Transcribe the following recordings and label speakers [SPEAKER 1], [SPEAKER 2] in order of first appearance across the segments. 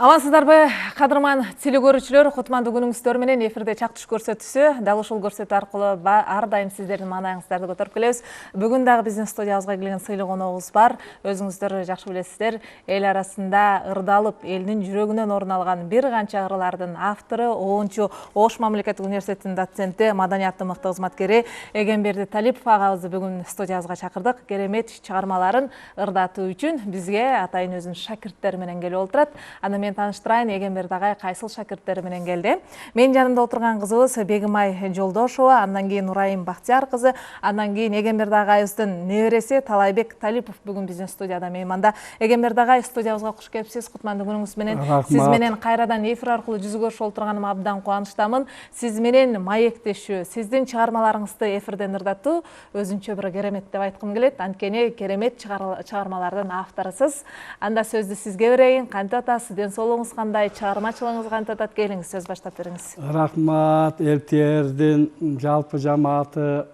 [SPEAKER 1] Амансыздарбы, кадырман телекөрүүчүлөр, кутмандуу күнүңүздөр менен эфирде чактыш көрсөтүүсү, дал ушул көрсөтүү аркылуу ар дайым сиздердин маанайыңыздарды көтөрүп келебиз. Бүгүн дагы биздин студиябызга келген сыйлуу коногубуз бар. Өзүңүздөр жакшы билесиздер, эл арасында ырдалып, элдин жүрөгүнөн орун алган бир канча ыралардын автору, оончу, Ош мамлекеттик университетинин доценти, маданияттын мыкты кызматкери Эгемберди Талипов агабызды бүгүн студиябызга чакырдык. Керемет чыгармаларын ырдатуу үчүн бизге атайын өзүнүн шакирттери менен келип отурат. Мен таныштырайын, Эгемберди агай кайсыл шакирттери менен келди. Менин жанымда отурган кызыбыз Бегимай Жолдошова, андан кийин Нурайым Бактияр кызы, андан кийин Эгемберди агайыбыздын небереси Талайбек Талипов бүгүн биздин студияда мейманда. Эгемберди агай, студиябызга куш келипсиз. Кутмандуу күнүңүз менен. Сиз менен кайрадан эфир аркылуу жүзүгөрүшүп отурганыма абдан кубанычтамын. Сиз менен маектешүү, сиздин чыгармаларыңызды эфирден ырдатуу өзүнчө бир керемет деп айткым келет. Анткени керемет чыгармалардын авторусуз. Анда сөздү сизге берейин. Кантип атасыз? Денсаулыгыңыз кандай, чыгармачылыгыңыз кантип атат? Келиңиз, сөз баштап бериңиз.
[SPEAKER 2] Рахмат, элтиердин жалпы жамааты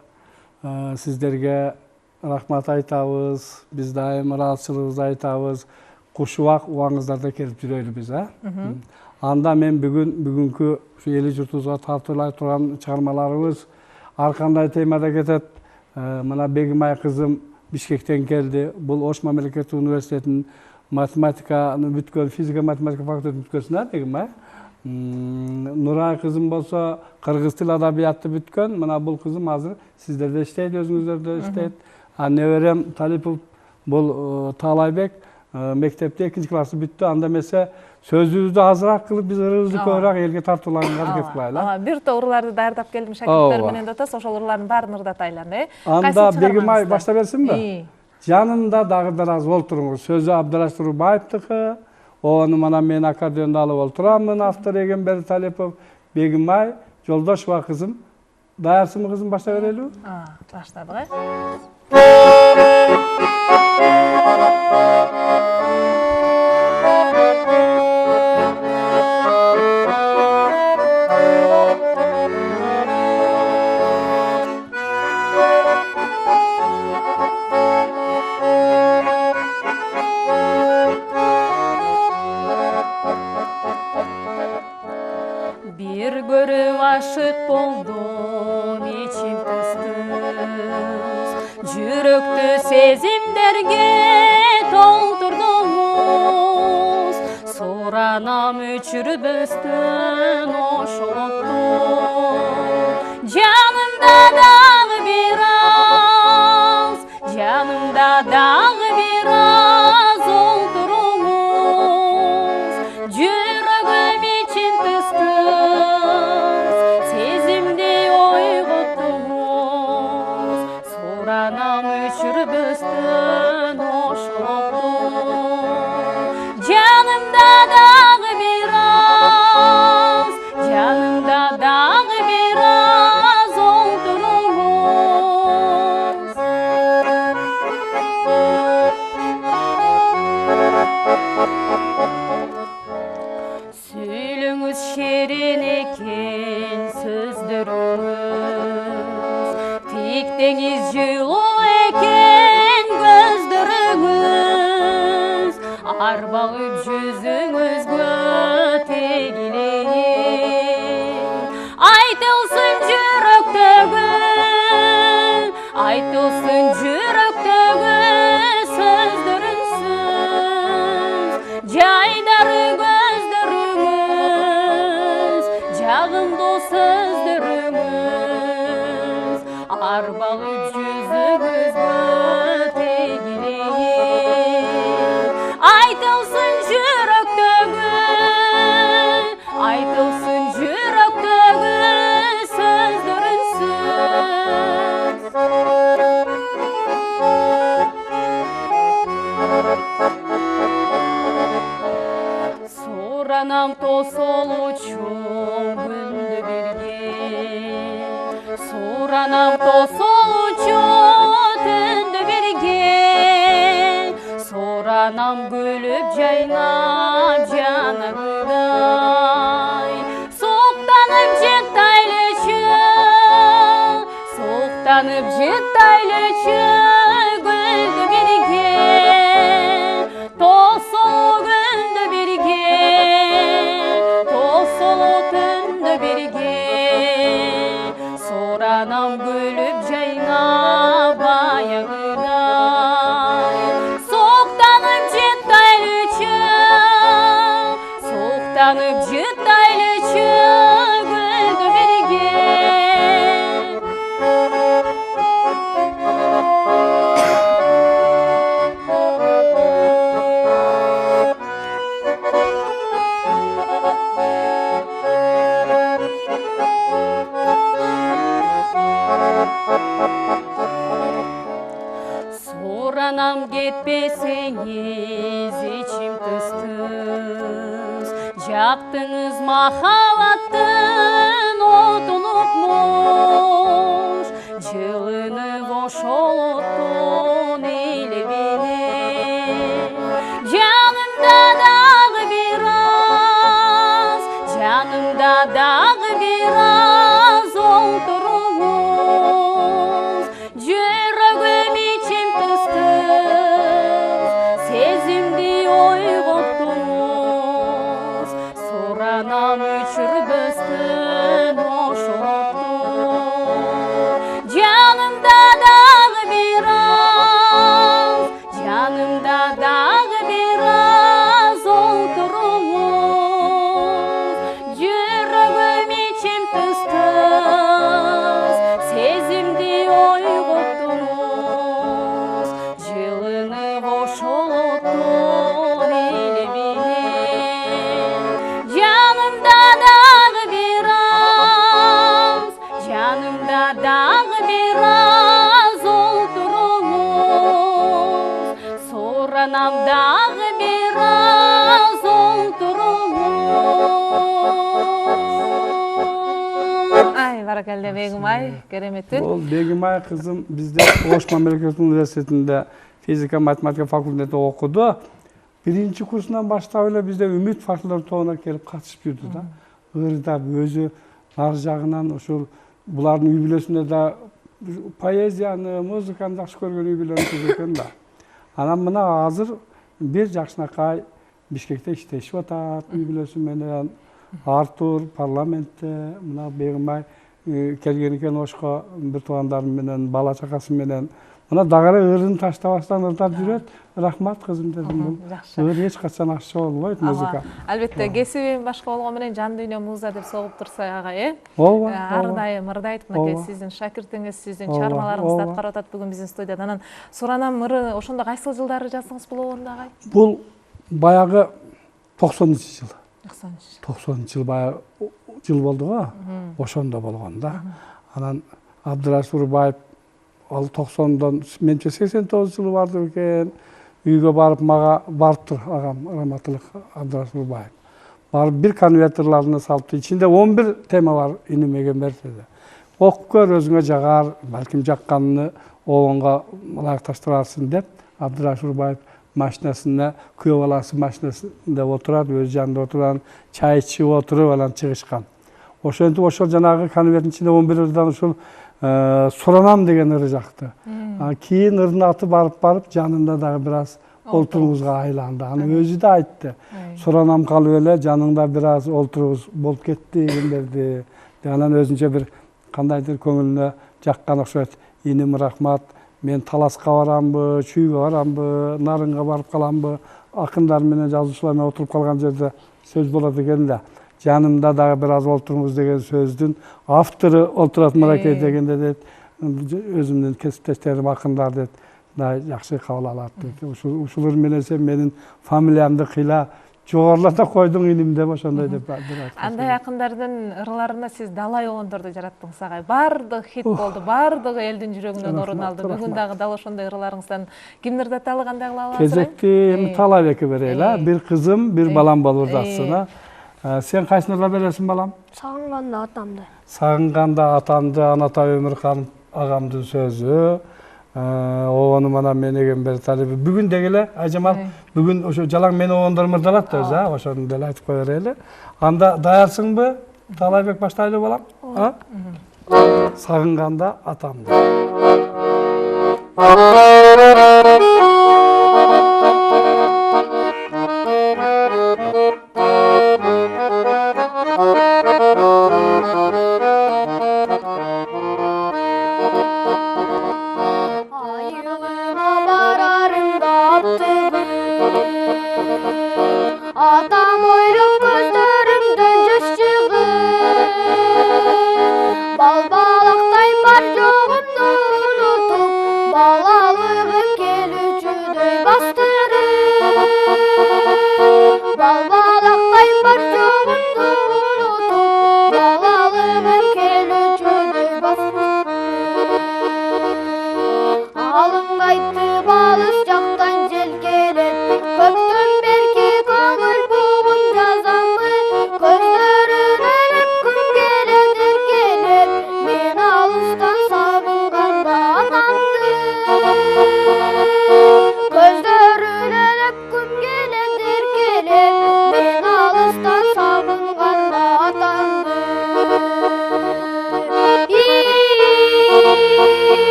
[SPEAKER 2] сиздерге рахмат айтабыз. Биз дайым ыраазычылыгыбызды айтабыз. Куш убагыңыздарда келип жүрөлүбүз, Анда мен бүгүнкү эли журтубузга тартуулай турган чыгармаларыбыз ар кандай темада кетет. Мына Бегимай кызым Бишкектен келди. Бул Ош мамлекеттик университетинин математиканы бүткөн, физика математика факультетин бүткөнсүнөр Бегимай. Нурай кызым болсо кыргыз тил адабиятты бүткөн. Мына бул кызым азыр сиздерде иштейт, өзүңүздөрдө иштейт. Неберем Талипов бул Талайбек мектепте 2-классты бүттү. Анда эмесе сөзүбүздү азыраак кылып, биз ырыбызды көбүрөөк элге тартуулаганга аракет кылайлы.
[SPEAKER 1] Бир топ ырларды даярдап келдим, шакирттер менен да атасыз, ошол ырлардын баарын ырдатайлы.
[SPEAKER 2] Анда Бегимай башта берсинби? Жанымда дагы бир аз олтуруңуз. Сөзү Абдыраш Турбаевдики. Ону мана мен аккордеонду алып олтурамын. Автор Эгемберди Талипов, Бегимай Жолдошова кызым. Даярсыңбы кызым, башта берелиби?
[SPEAKER 1] Баштадык. Bir görüp aşık boldum, içim tüs-tüs. Жүрөктү сезимдерге толтурдуңуз. Суранам өчүрбөстөн ошолотту. Жанымда дагы бир аз, жанымда дагы бир аз олтуруңуз. Жүрөгүм ичин тыс-тыс, сезимди ойготтуңуз. Суранам өчүрбөстөн ошолотту. Жанымда дагы бир аз, жанымда дагы бир аз олтуруңуз. Сүйлөңүз шерин экен сөздөрүңүз, тик деңиз жылуу экен көздөрүңүз. Арбалып жүзүңүзгө тегилейин, айтылсын жүрөктөгү, айтылсын жүрөктөгү сөздөрүңүз. Жайдары көздөрүңүз, жагымдуу сөздөрүңүз. Арбалып жүзүңүзгө тегилейин, айтылсын жүрөктөгү, айтылсын жүрөктөгү сөздөрүңүз. Суранам тосолучу күндү бирге, суранам тосолучу түндү бирге. Суранам күлүп жайнап жанагыдай, суктанып жыттайлычы, суктанып жыттайлычы күндү бирге. Тосол күндү бирге.
[SPEAKER 3] аттанып жыттайлычы гүлді берген. Соранам кетпесеңіз içim тыс-тыс, жақтыңыз махаббаттың отын отмуш, жылынып ошол оттон елебенен. Жанымда дағы бираз олтуруңуз, жүрөгүм içim тыс-тыс, сезимди ойготтуңуз, соранам өчүрбөстөн ошол отту. Жанымда дагы бираз олтуруңуз, жүрөгүм içim тыс-тыс, сезимди ойготтуңуз, жылынып ошол оттон элебенен. Жанымда дагы бираз олтуруңуз, соранам дагы бираз олтуруңуз.
[SPEAKER 1] Ай, баракалла Бегимай, кереметтин.
[SPEAKER 2] Ол Бегимай кызым бизде Ош мамлекеттик университетинде физика математика факультетинде окуду. Биринчи курсунан баштап эле бизде үмүт фольклор тобуна келип катышып жүрдү да. Ырдап өзү ар жагынан ошол булардын үй бүлөсүндө да поэзияны, музыканы жакшы көргөн үй бүлөсү экен да. Анан мына азыр бир жакшынакай Бишкекте иштешип атат үй бүлөсү менен. Артур парламентте мына Бегимай келген экен Ошко бир туугандары менен, бала чакасы менен. Мына дагы ырын таштабастан ырдап жүрөт. Рахмат кызым дедим, бул ыр эч качан акча болбойт музыка.
[SPEAKER 1] Албетте кесибим башка болгон менен жан дүйнө муза деп согуп турса ага,
[SPEAKER 2] Ооба.
[SPEAKER 1] Ар дайым ырды айтып, мынакей сиздин шакиртиңиз, сиздин чыгармаларыңызды аткарып атат бүгүн биздин студияда. Анан суранам, ыры ошондо кайсыл жылдары жаздыңыз бул обонду агай?
[SPEAKER 2] Бул баягы 90-жыл.
[SPEAKER 1] 90-жыл.
[SPEAKER 2] 90-жыл баягы жыл болду го. Ошондо болгон да. Анан Абдырашып Урбаев ал 90-дон менче 89-жылы барды экен. Үйгө барып мага барыптыр агам, раматылык Абдырашып Урбаев. Барып бир конвертерларына салыптыр. Ичинде 11 тема бар иним Эгембертовде. Окуп көр, өзүңө жагар, балким жакканын обонго ылайыкташтырарсың деп Абдырашып Урбаев машинасына, күйөө баласы машинасында отурат, өз жанында отурган, чай ичип отуруп анан чыгышкан. Ошентип ошол жанагы конверттин ичинде 11 ырдан ушул суранам деген ыры жакты. Кийин ырдын аты барып жанында дагы бир аз олтуруңузга айланды. Аны өзү да айтты. Суранам калып эле жаныңда бир аз олтуруңуз болуп кетти дегендерди. Анан өзүнчө бир кандайдыр көңүлүнө жаккан окшойт. Иним рахмат, мен Таласка барамбы, Чүйгө барамбы, Нарынга барып каламбы, акындар менен жазуучулар менен отуруп калган жерде сөз болот экен да. Жанымда дагы бир аз олтуруңуз деген сөздүн автору Олтурат Мыракей дегенде дейт, өзүмдүн кесиптештерим акындар дейт, жакшы кабыл алат дейт. Ушулар менен сен менин фамилиямды кыйла жогорулата койдуң иним деп ошондой деп айтат.
[SPEAKER 1] Андай акындардын ырларына сиз далай обондорду жараттыңыз агай. Бардык хит болду, бардыгы элдин жүрөгүнөн орун алды. Бүгүн дагы дал ошондой ырларыңыздан кимди ырдата кандай кыла аласыз?
[SPEAKER 2] Кезекти Талабекке берели. Бир кызым, бир балам болуп жатсына. Сен кайсыны ырдап бересиң балам?
[SPEAKER 4] Сагынганда атамды.
[SPEAKER 2] Сагынганда атамды, Анатай Өмүрхан агамдын сөзү. Обону мана мен Эгембертов. Бүгүн дегеле Айжамал, бүгүн ошо жалаң мен обондорум ырдалат да өзү, ошону деле айтып кое берели. Анда даярсыңбы? Талайбек баштайлы балам? Сагынганда атамды.
[SPEAKER 4] Atam oylup gözde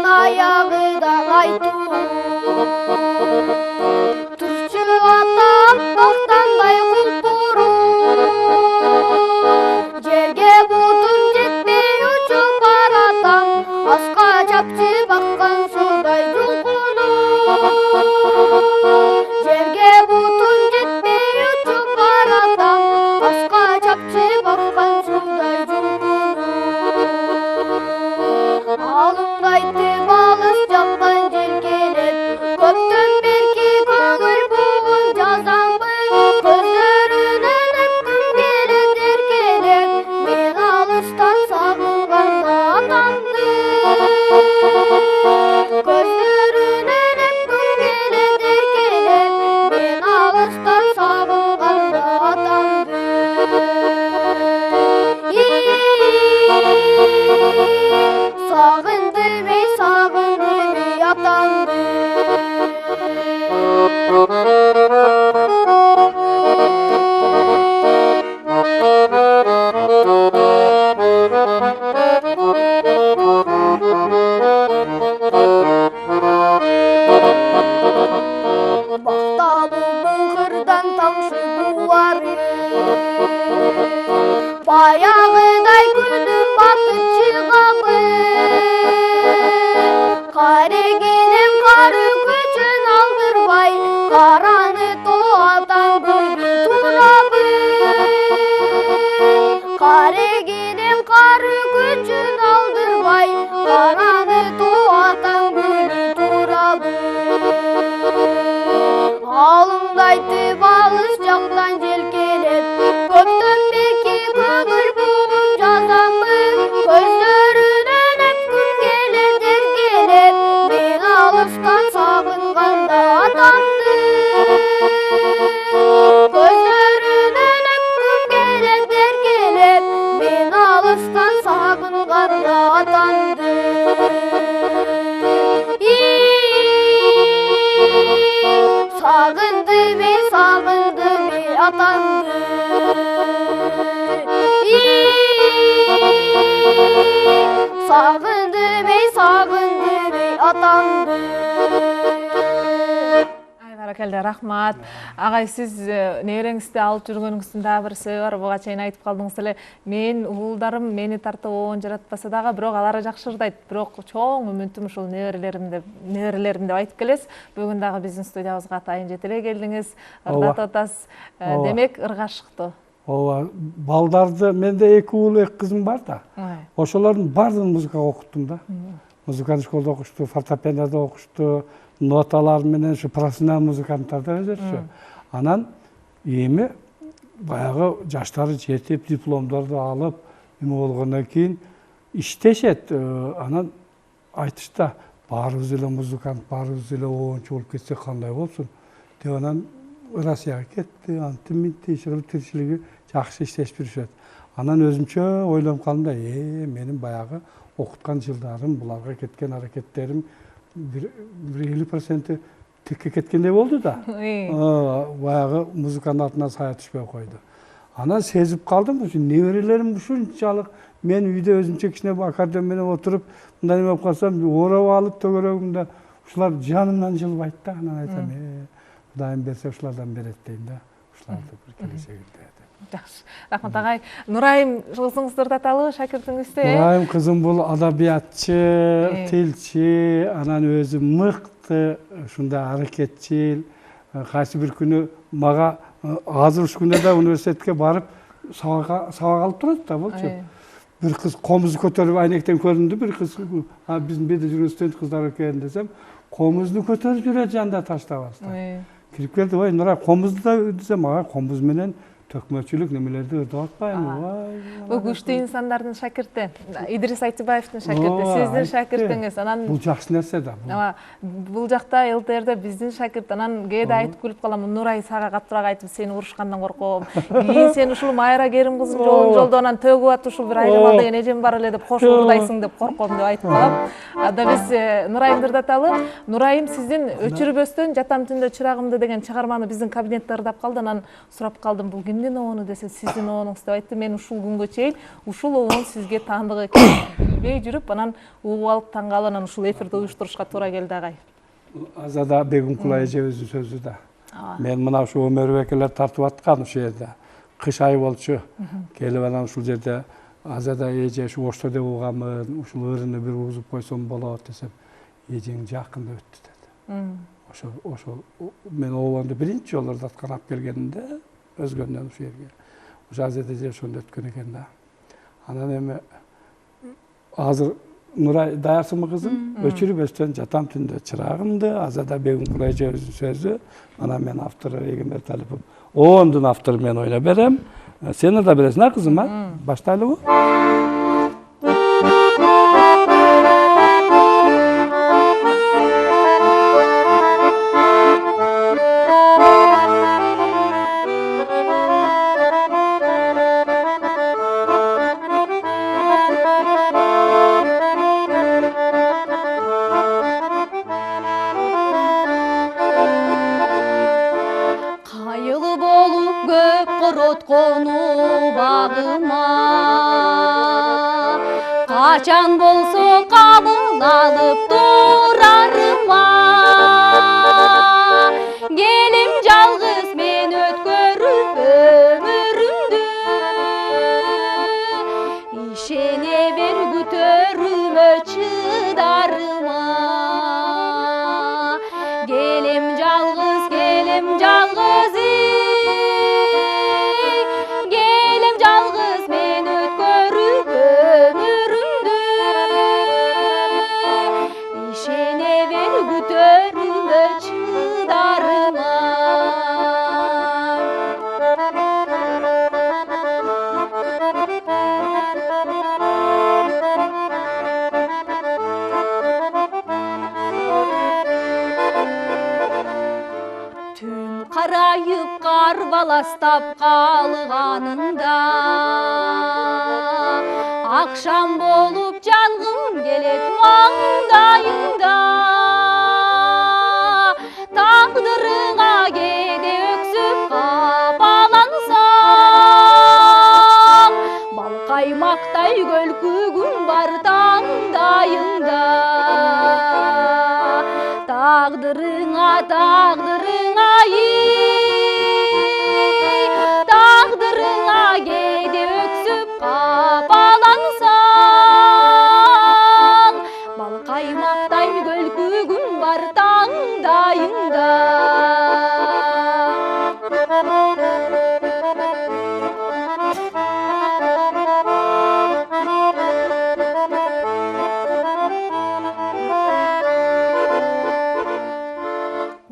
[SPEAKER 4] аяғы да айту. Тұршы атам мақтандай құлпыру. Жерге бұтым жетпей ұшып баратам, асқа чапчы баққан судай жұлқыну. Жерге бұтым жетпей ұшып баратам, асқа чапчы баққан судай жұлқыну. Алымдайды балыс жақтан желкелеп, көптен берки көңіл бұғын жазамын. Көздерінен өткім келеді еркелеп, мен алыстан сағынғанда атамды. Көздерінен өткім келеді еркелеп, мен алыстан сағынғанда атамды. Сағынды бей атамды. Бақталы бұғырдан тамшы буары, баяғыдай күнім батып шығамы. Қарегенем қары көчін алдырбай, қараны тоғатан гүлін турабы. Қарегенем қары көчін алдырбай, қараны тоғатан гүлін турабы. Алымдайды балыс жақтан желкелеп, көптен беки көңіл бұғын жазамын. Көздерінен өткім келеді еркелеп, мен алыстан сағынғанда атамды. Көздерінен өткім келеді еркелеп, мен алыстан сағынғанда атамды. Сағынды бей атамды. Сағынды бей атамды.
[SPEAKER 1] Баракелде, рахмат. Ағай, сіз небереңізді алып жүргөнүңүздүн да бір себеби бар. Буга чейин айтып калдыңыз эле, мен уулдарым мени тартып оон жаратпаса дагы, бирок алар жакшы ырдайт. Бирок чоң үмүтүм ушул неберелерим деп айтып келесиз. Бүгүн дагы биздин студиябызга атайын жете эле келдиңиз. Ырдатып атасыз. Демек, ыргашыктуу.
[SPEAKER 2] Ооба, балдарды, менде 2 уул 2 кызым бар да. Ошолордун баардыгын музыкага окуттум да. Музыкалык школда окушту, фортепианода окушту, ноталар менен ушу профессионал музыканттарды өзөрчү. Анан эми баягы жаштары жетип, дипломдорду алып, эме болгондон кийин иштешет. Анан айтышта, баарыбыз эле музыкант, баарыбыз эле оончу болуп кетсек кандай болсун деп анан Россияга кетти, антиминти иши тиричилиги жакшы иштешип жүрүшөт. Анан өзүмчө ойлонуп калдым да, менин баягы окуткан жылдарым, буларга кеткен аракеттерим 50% тикке кеткендей болду да. Баягы музыканын артынан сая түшпөй койду. Анан сезип калдым, ушу неберелерим ушунчалык мен үйдө өзүмчө кичине аккордеон менен отуруп, мындай эме болуп калсам, ороп алып төгөрөгүмдө ушулар жанымдан жылбайт да. Анан айтам, Кудайым берсе ушулардан берет дейм да. Ушуларды бир келечегинде.
[SPEAKER 1] Жакшы. Рахмат агай. Нурайым кызыңызды ырдаталы, шакиртиңизди.
[SPEAKER 2] Нурайым кызым бул адабиятчы, тилчи, анан өзү мыкты, ушундай аракетчил. Кайсы бир күнү мага азыр ушу күндө да университетке барып сабак алып турат да болчу. Бир кыз комузду көтөрүп айнектен көрүндү, бир кыз биздин бирде жүргөн студент кыздар экен десем, комузду көтөрүп жүрөт жанында таштабастан. Кирип келди, ой, Нурай, комузду да десем, комуз менен төкмөчүлүк немелерди ырдап атпайбы?
[SPEAKER 1] Бул күчтүү инсандардын шакирти, Идрис Айтыбаевдин шакирти, сиздин шакиртиңиз. Анан
[SPEAKER 2] бул жакшы нерсе да.
[SPEAKER 1] Бул жакта ЛТРде биздин шакирт, анан кээде айтып күлүп калам, Нурай сага каттыраак айтып, сени урушкандан корком. Кийин сен ушул Майра Керим кыздын жолдо анан төгүп ат, ушул бир айламал деген эжем бар эле деп кошуп ырдайсың деп корком деп айтып калам. Да биз Нурайымды ырдаталы. Нурайым сиздин өчүрбөстөн Жатам түндө чырагымды деген чыгарманы биздин кабинетте ырдап калды. Анан сурап калдым, бул кимдин оону десе, сиздин ооңуңуз деп айтты. Мен ушул күнгө чейин ушул оон сизге таандык экен билбей жүрүп анан угуп алып таң калып анан ушул эфирди уюштурушка туура келди агай.
[SPEAKER 2] Азада Бегүмкул эжебиздин сөзү да. Мен мына ушу өмөрбекелер тартып аткан ушул жерде. Кыш ай болчу. Келип анан ушул жерде Азада эже ушу ошто деп угамын, ушул ырыны бир узуп койсом болот десем, эжең жакында өттү деди. Ошол мен обонду биринчи жолу ырдаткан алып келгенимде өзгөндөн ушул жерге. Ушу Азада эже ошондо өткөн экен да. Анан эми азыр Нурай даярсыңбы кызым? Өчүрүбөстөн жатам түндө чырагымды, Азада Бегүмкул эжебиздин сөзү. Анан мен автору Эгембер Талипов. Ондун автору мен ойноп берем. Сен да бересиң, а кызым, а? Баштайлыбы?
[SPEAKER 3] Кайылы болуп көп короткону багыма, качан болсо кабыл алып турарыма. Келим жалгыз мен өткөрүп өмүрүмдү, ишене бер күтөрүмө чыдарыма. Келим жалгыз келим жалгыз мен өткөрүп өмүрүмдү, ишене бер күтөрүмө чыдарыма. Түн карайып кар баластап калганында, акшам болуп жангым келет маңдайыңда. Тагдырыңа кээде өксүп капалансаң, бал каймактай көлкүгүң бар таңдайыңда. Тагдырыңа тагдырыңа кээде өксүп капалансаң, бал каймактай көлкүгүң бар таңдайыңда.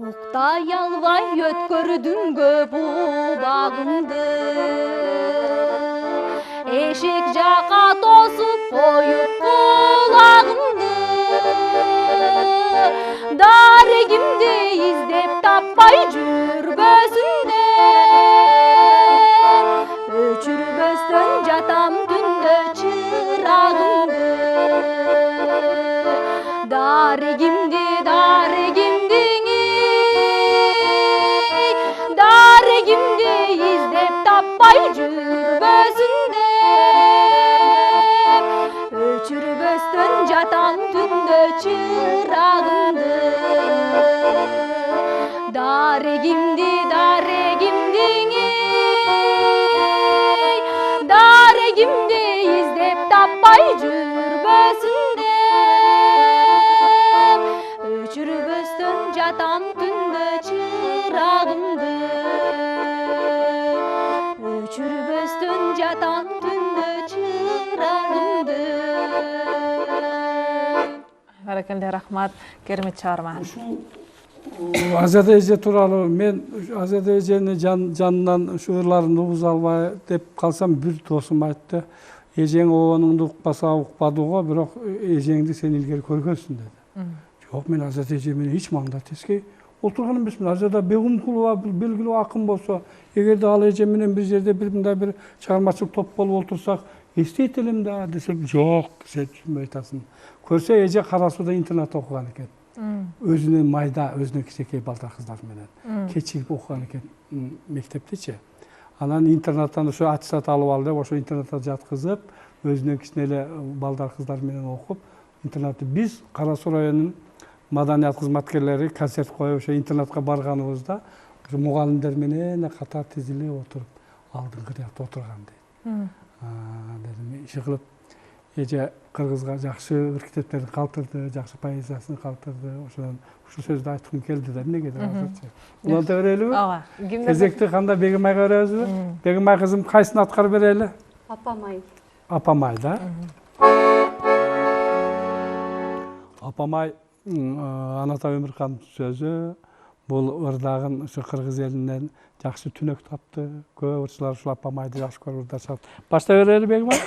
[SPEAKER 3] Уктай албай өткөрдүм көп убагымды, эшик жака тосуп коюп кулагымды. Дарегимди издеп таппай жүрбөсүндө, өчүрбөстөн жатам түндө чырагымды. Дарегимди издеп таппай жүрбөсүндө, өчүрбөстөн жатам түндө чырагымды. Дарегимди издеп таппай жүрбөсүндө, өчүрбөстөн жатам түндө чырагымды. Өчүрбөстөн жатам түндө чырагымды.
[SPEAKER 1] Баракелде, рахмат. Керемет чыгарма.
[SPEAKER 2] Азада эже тууралуу мен Азада эжени жанынан ушу ырларын угуза албай деп калсам, бир досум айтты. Эжең обонуңду укпаса укпады го, бирок эжеңди сен илгери көргөнсүң деди. Жок, мен Азада эже менен эч маңдатески отурган эмесмин. Азада Бегүмкулова белгилүү акын болсо, эгерде ал эже менен бир жерде бир мындай бир чыгармачылык топ болуп отурсак, эстейт элем да десек, жок, сен түшүнбөй атасың. Көрсө эже Кара Сууда интернатта окуган экен. Өзүнө майда, өзүнө кичинекей балдар кыздар менен кечигип окуган экен мектептечи. Анан интернаттан ошо аттестат алып алып, ошо интернатта жаткызып, өзүнөн кичине эле балдар кыздар менен окуп интернатты биз Кара Суу районунун маданият кызматкерлери концерт коюп ошо интернатка барганыбызда ошо мугалимдер менен катар тизилип отуруп алдыңкы жакта отурган дейт. Дедим иши кылып эже кыргызга жакшы ыркитептерин калтырды, жакшы поэзиясын калтырды. Ошодон ушул сөздү айткым келди да эмнеге деп азырчы. Уланта берелиби?
[SPEAKER 1] Ооба.
[SPEAKER 2] Кезекти кандай Бегимайга беребизби? Бегимай кызым кайсын аткарып берели?
[SPEAKER 3] Апамай.
[SPEAKER 2] Апамай да. Апамай Анатай Өмүркановдун сөзү. Бул ырдагын ушу кыргыз элинен жакшы түнөк тапты. Көп ырчылар ушул Апамайды жакшы көрүп ырдашат. Баштай берели Бегимай.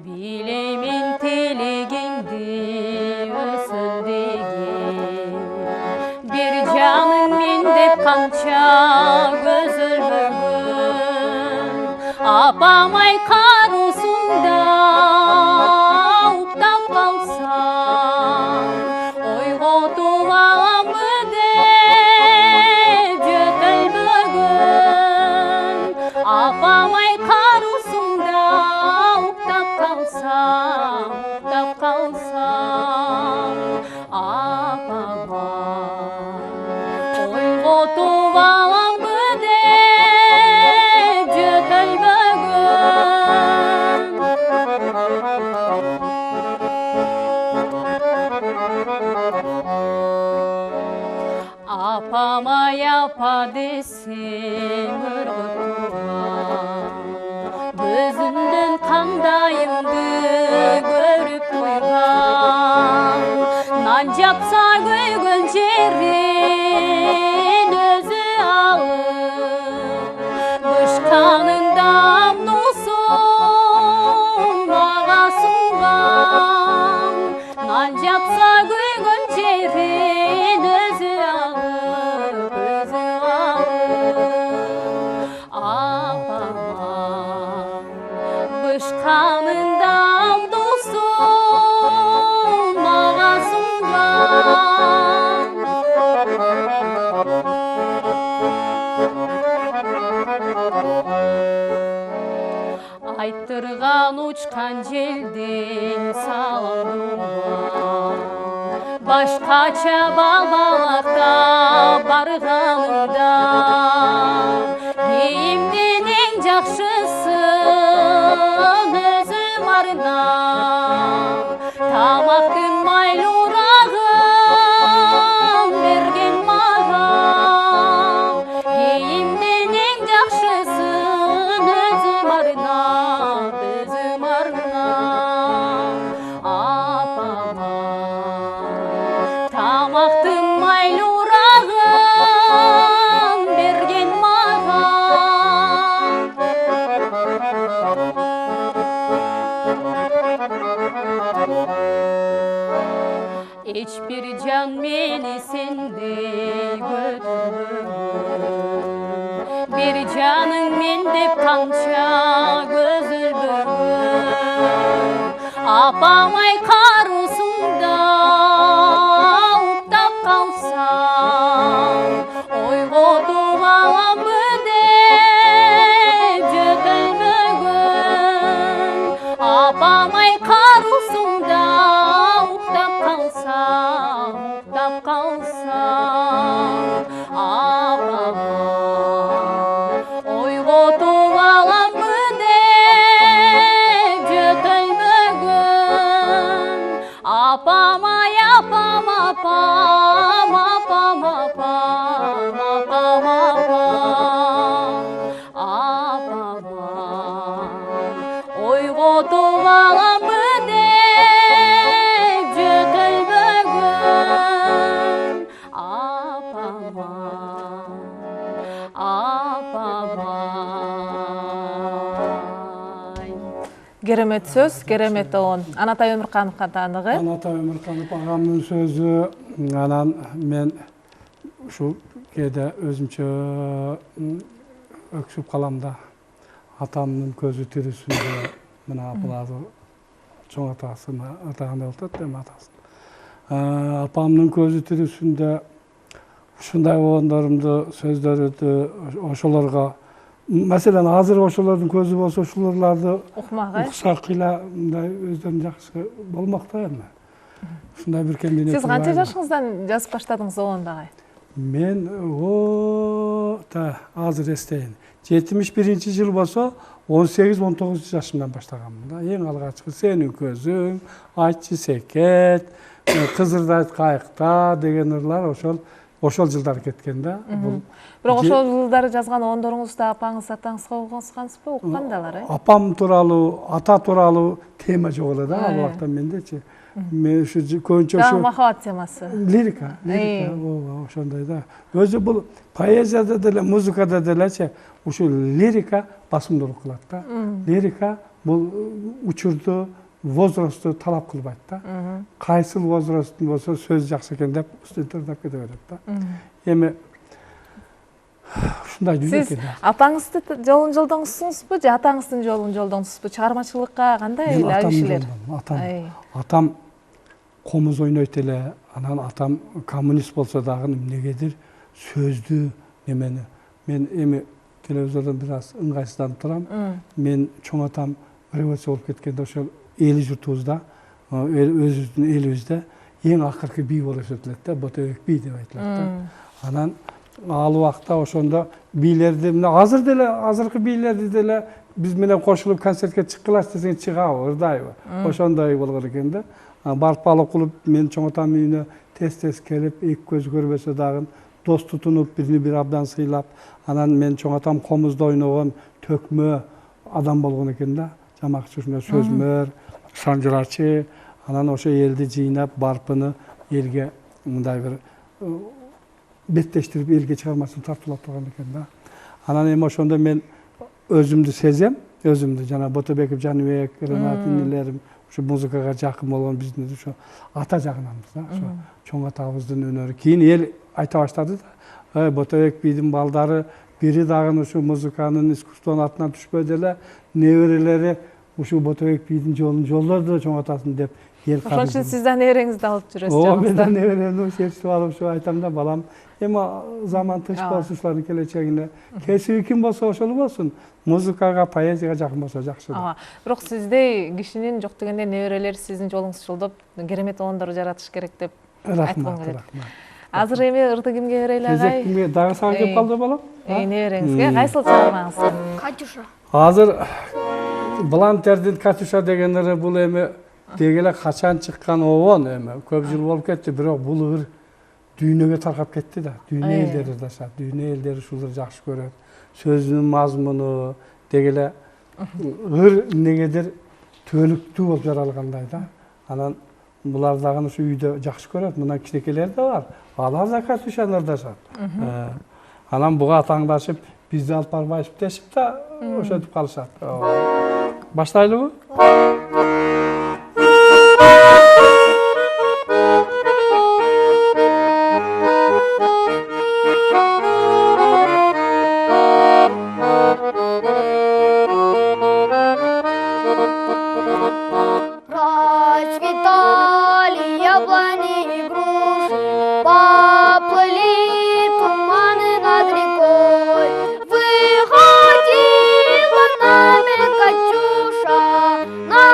[SPEAKER 3] Билеймен телегеңди өсін деген, бір жаның мен деп қанша көзілбөгін. Апамай қарусыңда уктап қалсам, ойға туғамы деп жөтелбөгін. Апамай қарусыңда уктап қалсам, апамай ойға туғамы деп жөтелбөгін. Апамай апа десең ырғытуған, көзімден қандайымды көріп қойған. Нан жапса күйгөн жерін өзі алып, бышқанында нусун маға сұнған. Нан жапса күйгөн жерін өзі алып, апамай бышқанында досым маға сұнған. Айттырған учқан желден саламдуған, башқача балбалақта барғанымда, кейімден ең жақшысын өзім арнап, тамақтың майлурағын берген маған. Кейімден ең жақшысын өзім арнап, апамай тамақтың майлурағын берген маған. Ешбір жан мені сендей көтөрбөгөн, бір жаның мен деп қанша көзілбөгөн. Апамай қарусыңда уктап қалсам, ойға туғамы деп жөтелбөгөн. Апамай қарусыңда уктап қалсам, апамай ойға туғамы деп жөтелбөгөн. Апамай апам апам, апам апам, апам апам, апамай ойға туғамы деп жөтелбөгөн. Апамай, апамай.
[SPEAKER 1] Керемет сөз, керемет оон. Анатай Өмүркановго таандыгы.
[SPEAKER 2] Анатай Өмүрканов агамдын сөзү, анан мен ушул кээде өзүмчө өксүп калам да. Атамдын көзү тирүүсүндө мына буларды чоң атасын атаган болот эми атасын. Апамдын көзү тирүүсүндө ушундай оондорумду, сөздөрүмдү ошолорго, маселен азыр ошолордун көзү болсо ушуларды
[SPEAKER 1] Укмак,
[SPEAKER 2] укса кыйла мындай өздөрүн жакшы болмок да эми. Ушундай бир кемдин.
[SPEAKER 1] Сиз канча жашыңыздан жазып баштадыңыз оондагы?
[SPEAKER 2] Мен азыр эстейин. 71 жыл болсо 18-19 жашымдан баштаганмын да. Эң алгачкы Сенин көзүң, Айтчы секет, Кызырдайт кайыкта деген ырлар ошол жылдары кеткен да.
[SPEAKER 1] Бирок ошол жылдары жазган оондоруңузду апаңыз, атаңызга угансызбы, уккандалар,
[SPEAKER 2] Апам тууралуу, ата тууралуу тема жок эле да ал убакта мендечи. Мен ушу көбүнчө
[SPEAKER 1] дагы махабат темасы.
[SPEAKER 2] Лирика, ошондой да. Өзү бул поэзияда деле, музыкада делечи, ушу лирика басымдуулук кылат да. Лирика бул учурду, возрастты талап кылбайт да. Кайсыл возрасттын болсо сөз жакшы экен деп студенттер да кете берет да. Эми ушундай жүзүк
[SPEAKER 1] Сиз апаңыздын жолун жолдоңузсузбу же атаңыздын жолун жолдоңузбу? Чыгармачылыкка кандай ишилер?
[SPEAKER 2] Атам комуз ойнойт эле, анан атам коммунист болсо дагы эмнегедир сөздү немени. Мен эми телевизордон бир аз ыңгайсызданып турам. Мен чоң атам революция болуп кеткенде ошол эли журтубузда, өзүбүздүн элибизде эң акыркы бий болуп эсептелет да, Ботобек бий деп айтылат да. Анан ал убакта ошондо бийлерди, азыр деле азыркы бийлерди деле биз менен кошулуп концертке чыккылачы десең чыгабы, ырдайбы. Ошондой болгон экен да. Барып алып кылып мен чоң атамдын үйүнө тез келип, эки көз көрбөсө дагы дос тутунуп, биrini бир абдан сыйлап, анан мен чоң атам комузда ойногон төкмө адам болгон экен да. Жамакчы ушундай сөзмөр, санжырачы, анан ошо элди жыйнап, барпыны элге мындай бир беттештирип, элге чыгармасын тартуулап турган экен да. Анан эми ошондо мен өзүмдү сезем, өзүмдү жана Ботобеков, Жаныбек, Ренат инилерим, ушу музыкага жакын болгон биздин ушу ата жагынанбыз да. Ошо чоң атабыздын өнөрү. Кийин эл айта баштады да. Ботобек бийдин балдары бири дагы ушу музыканын, искусствонун атынан түшпөдү эле, неберелери ушу Ботобек бийдин жолун жолдоду чоң атасын деп эл калды.
[SPEAKER 1] Ошон үчүн сиз да небереңизди алып жүрөсүз.
[SPEAKER 2] Мен да неберемди чечип алып ушу айтам да, балам, эми заман тынч болсун, ушулардын келечегине кесиби ким болсо ошол болсун. Музыкага, поэзияга жакын болсо жакшы.
[SPEAKER 1] Бирок сиздей кишинин жок дегенде неберелери сиздин жолуңузду жолдоп, керемет оондор жаратыш керек деп айткым келет. Азыр эми ырды кимге берели агай?
[SPEAKER 2] Кимге дагы сага кеп калды балам?
[SPEAKER 1] Небереңизге кайсыл чыгармаңыз?
[SPEAKER 4] Катюша.
[SPEAKER 2] Азыр Блантердин Катюша деген ыры бул эми дегеле качан чыккан оон эми көп жыл болуп кетти, бирок бул ыр дүйнөгө таркап кетти да. Дүйнө элдери ырдашат, дүйнө элдери ушул ырды жакшы көрөт. Сөзүнүн мазмуну дегеле ыр эмнегедир төлүктүү болуп жаралгандай да. Анан булар дагы ушу үйдө жакшы көрөт. Мына кичинекейлер да бар. Алар да Катюшаны ырдашат. Анан буга таңдашып, бизди алып барбайсызбы дешип да ошентип калышат. Баштайлыбы?
[SPEAKER 4] Расцветали яблони и груши, поплыли туманы над рекой. Выходила на берег Катюша, на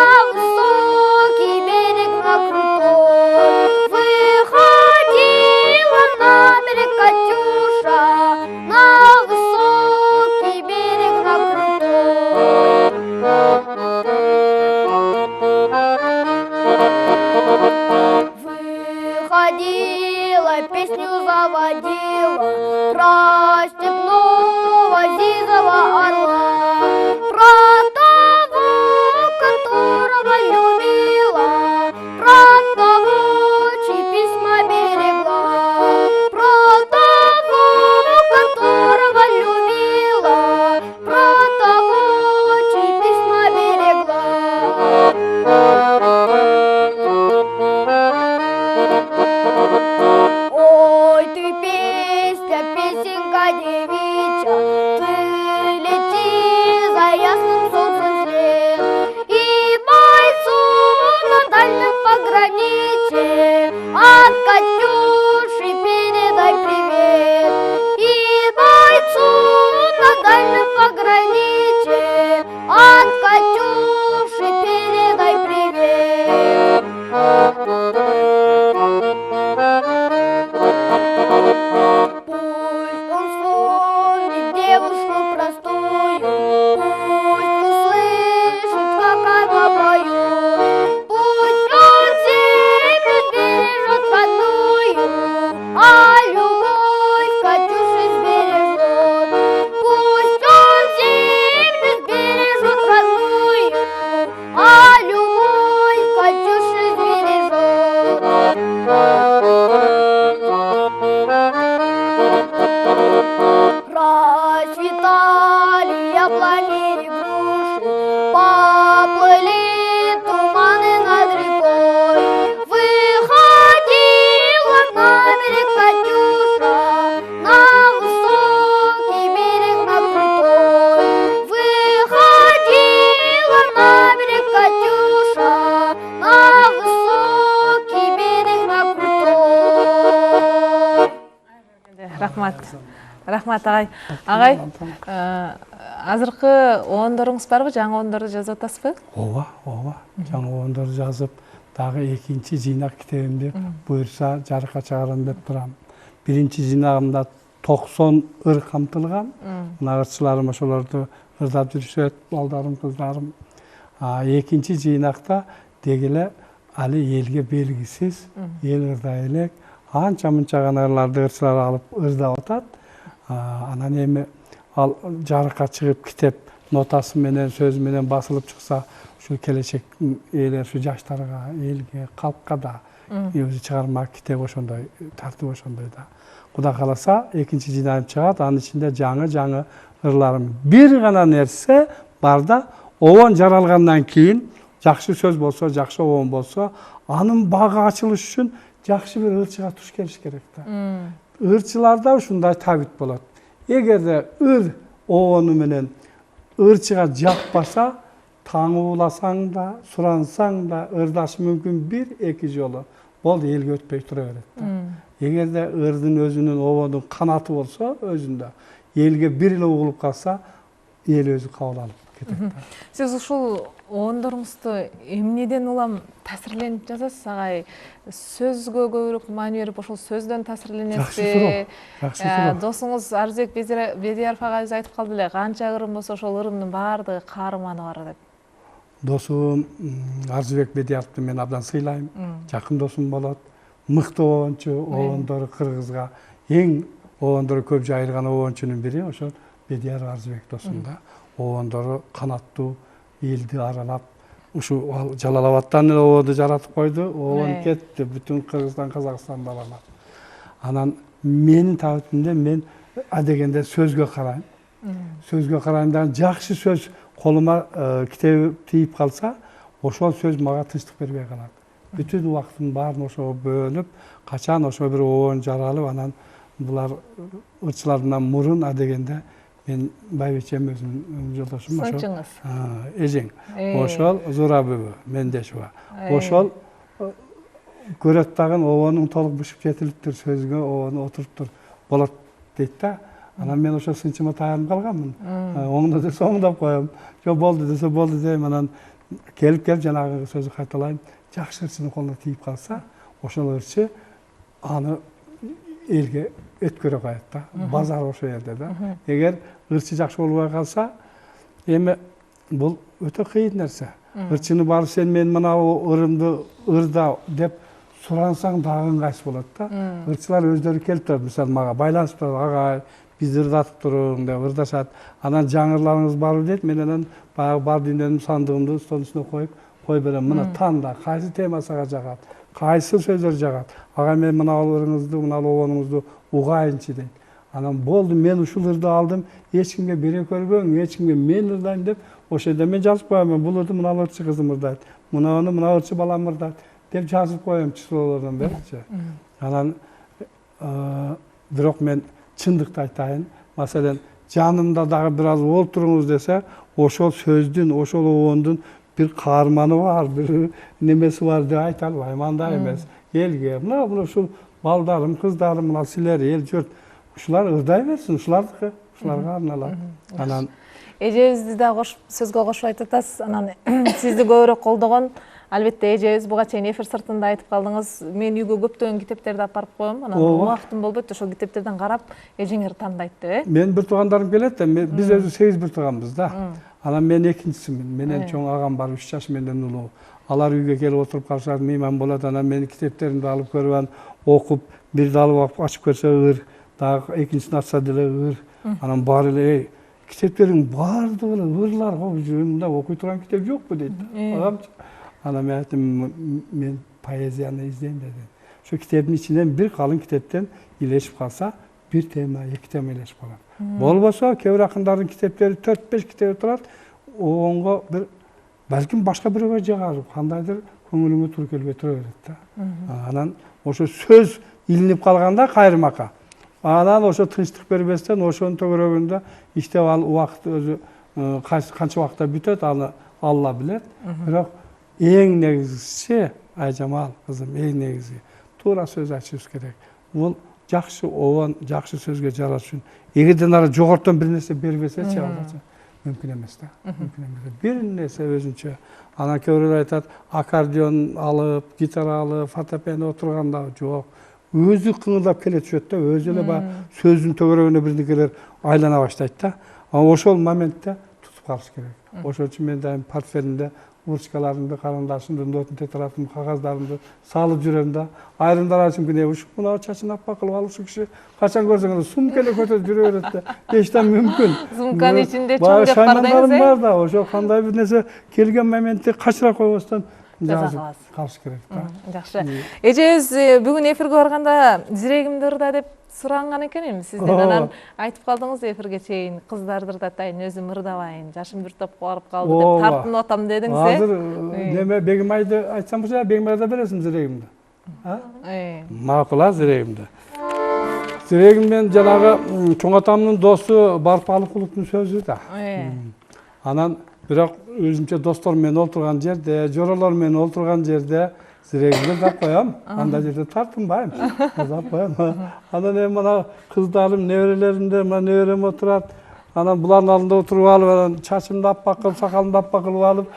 [SPEAKER 4] Олега Девича, ты лети за ясным солнцем след. И бойцу на дальнем пограничье от Катюши передай привет. И бойцу на дальнем пограничье от Катюши передай привет. Пусть он вспомнит девушку простую, пусть услышит, как она поет. Пусть он землю бережет родную, а любовь Катюши сбережет. Пусть он землю бережет родную, а любовь Катюши сбережет. Расцветали яблони и груши, поплыли туманы над рекой. Выходила на берег Катюша, на высокий берег на крутой. Выходила на берег Катюша, на высокий берег на крутой.
[SPEAKER 1] Рахмат ағай. Ағай, азырқы оғандарыңыз бар бі? Жаңа оғандарды жазып атасыз ба?
[SPEAKER 2] Ооба, жаңа оғандарды жазып, дағы екінші жинақ кітебімде бұйырса жарыққа шығарам деп тұрам. Бірінші жинағымда 90 ыр қамтылған. Мына ырчыларым ошолорду ырдап жүрүшөт, балдарым, кыздарым. Екінші жинақта дегеле али елге белгисиз, ел ырдай элек, анча-мынча гана ырларды ырчылар алып ырдап атат. Анан эми ал жарыкка чыгып китеп нотасы менен сөзү менен басылып чыкса, ушу келечек элер, ушу жаштарга, элге, калкка да өзү чыгарма китеп ошондой, тартып ошондой да. Кудай кааласа, экинчи жинагым чыгат, анын ичинде жаңы ырларым. Бир гана нерсе бар да, обон жаралгандан кийин жакшы сөз болсо, жакшы обон болсо, анын багы ачылыш үчүн жакшы бир ырчыга туш келиш керек да. Irçılarda ушундай табит болот. Эгерде ыр обону менен ырчыга жакпаса, таң ууласаң да, сурансаң да, ырдашы мүмкүн 1-2 жолу. Болду, элге өтпөй тура берет да. Эгерде ырдын өзүнүн обонун канаты болсо, өзүндө элге бир эле угулуп калса, эл өзү кабыл алып кетет да.
[SPEAKER 1] Сиз ушул оғандарыңызды эмнеден улам таасирленип жазасыз, агай? Сөзгө көбүрөөк маани берип, ошол сөздөн таасирленесизби? Досуңуз Арзыбек Бедияров агайыбыз айтып калды эле, канча ырым болсо ошол ырымдын баардыгы каарманы бар деп.
[SPEAKER 2] Досум Арзыбек Бедияровду мен абдан сыйлайм. Жакын досум болот. Мыкты обончу, обондору кыргызга эң обондору көп жайылган обончунун бири ошол Бедияров Арзыбек досум да. Обондору канаттуу, элди аралап, ушу Жалал-Абадтан обонду жаратып койду, обон кетти, бүтүн Кыргызстан, Казакстан балалар. Анан менин табитимде мен адегенде сөзгө карайм. Сөзгө карайм да, жакшы сөз колума китеп тийип калса, ошол сөз мага тынчтык бербей калат. Бүтүн убактын баарын ошого бөлүп, качан ошо бир обон жаралып, анан булар ырчылардан мурун адегенде мен байбичем өзүнүн жолдошум ошол.
[SPEAKER 1] Сынчыңыз.
[SPEAKER 2] Эжең. Ошол Зура бүбү, Мендешова. Ошол көрөт дагы обонуң толук бышып жетилиптир, сөзгө обону отуруптур, болот дейт да. Анан мен ошол сынчыма таянып калганмын. Оңдо десе оңдоп коем, жок болду десе болду дейм. Анан келип жанагы сөзү кайталайм. Жакшы ырчынын колуна тийип калса, ошол ырчы аны элге өткөрө коет да. Базар ошол жерде да. Эгер ырчы жакшы болбой калса, эми бул өтө кыйын нерсе. Ырчыны барып сен мен мына ырымды ырда деп сурансаң дагы ыңгайсыз болот да. Ырчылар өздөрү келип турат, мисалы мага байланышып турат, агай, биз ырдатып туруң деп ырдашат. Анан жаңырларыңыз барбы дейт, мен анан баягы бар дүйнөнүн сандыгымды стол үстүнө кой берем. Мына танда кайсы тема сага жагат, кайсы сөздөр жагат. Агай, мен мына ырыңызды, мына обонуңузду угайынчы дейт. Анан болду, мен ушул ырды алдым, эч кимге бере көрбөң, эч кимге мен ырдайм деп, ошол жерде мен жазып коем, бул ырды мына ырчы кызым ырдайт, мунаны мына ырчы балам ырдайт деп жазып коем числолордон берчи. Анан бирок мен чындыкты айтайын. Masalan, жанымда дагы бир аз олтуруңуз десе, ошол сөздүн, ошол обондун бир каарманы бар, бир немеси бар деп айта албайм, андай эмес. Элге, мына ушул балдарым, кыздарым, мына силер эл журт, ушулар ырдай берсин, ушулардыкы, ушуларга арналат. Анан
[SPEAKER 1] Эжебизди да сөзгө кошуп айтып атасыз. Анан сизди көбүрөөк колдогон албетте эжебиз. Буга чейин эфир сыртында айтып калдыңыз. Мен үйгө көптөгөн китептерди алып барып коем. Анан убактым болбойт, ошол китептерден карап эжеңер тандайт деп,
[SPEAKER 2] мен бир туугандарым келет да, биз өзү 8 бир тууганбыз да. Анан мен экинчисимин. Менен чоң агам бар, 3 жаш менден улуу. Алар үйгө келип отуруп калышат, мейман болот. Анан менин китептеримди алып көрүп, окуп, бирди алып ачып көрсө ыр, дагы экинчисин ачса деле ыр. Анан баары эле китептериң баардыгы ырлар го, мында окуй турган китеп жокпу дейт. Агамчы. Анан мен айттым, мен поэзияны издейм дедим. Şu kitebin içinden bir kalın kitaptan iyileşip kalsa bir tema, iki tema iyileşip kalır. Bolbosa kevir akınların kitapları 4-5 kitap turar. Oğonga bir belki başka bir öğrenci kandaydır konuğunu Türkiye'ye öğretti. Anan oşo söz ilinip kalganda kayrımaka. Anan oşo tınçlık berbesten oşonun tögörөгүндө işte vaqt özü kança vaqtda bütöt Allah bilet. Biroq eng negizgisi Ayjamal kızım eng negizgi тура сөз айтышыбыз керек. Бул жакшы обон, жакшы сөзгө жараш үчүн эгерден ары жогортон бир нерсе бербесе чыгабачы мүмкүн эмес да. Мүмкүн эмес. Бир нерсе өзүнчө. Анан көбүрөөк айтат, аккордеон алып, гитара алып, фортепиано отурганда жок. Өзү кыңылдап келе түшөт да, өзү эле баягы сөздүн төгөрөгүнө бирдикелер айлана баштайт да. Ошол моментте тутуп калыш керек. Ошол үчүн мен дайым портфелимде Урчкаларымды, карындашымды, нотун тетрадымды, кагаздарымды салып жүрөм да. Айрымдар айтышым күнү ушу мына чачын аппак кылып алып ушу киши качан көрсөң эле сумка эле көтөрүп жүрө берет да. Эчтен мүмкүн.
[SPEAKER 1] Сумканын ичинде чоң жеп бар деңиз.
[SPEAKER 2] Бар да, ошо кандай бир нерсе келген моментте качыра койбостон жазып калыш керек да.
[SPEAKER 1] Жакшы. Эжебиз бүгүн эфирге барганда зирегимди ырда деп суранган экен сизден. Анан айтып калдыңыз эфирге чейин кыздарды ырдатайын, өзүм ырдабайын, жашым бир топко барып калды деп тартынып атам дедиңиз.
[SPEAKER 2] Азыр неме Бегимайды айтсам болсо, Бегимайда бересиң зирегимди. Макул зирегимди. Зирегим мен жанагы чоң атамдын досу Барпалыкуловдун сөзү да. Анан бирок өзүмчө достор менен олтурган жерде, жоролор менен олтурган жерде зирегимди да коем. Анда жерде тартынбайм. Азап коем. Анан эми мына кыздарым, неберелеримде, мына неберем отурат. Анан булардын алдында отуруп алып, чачымды аппак кылып, сакалымды аппак кылып алып,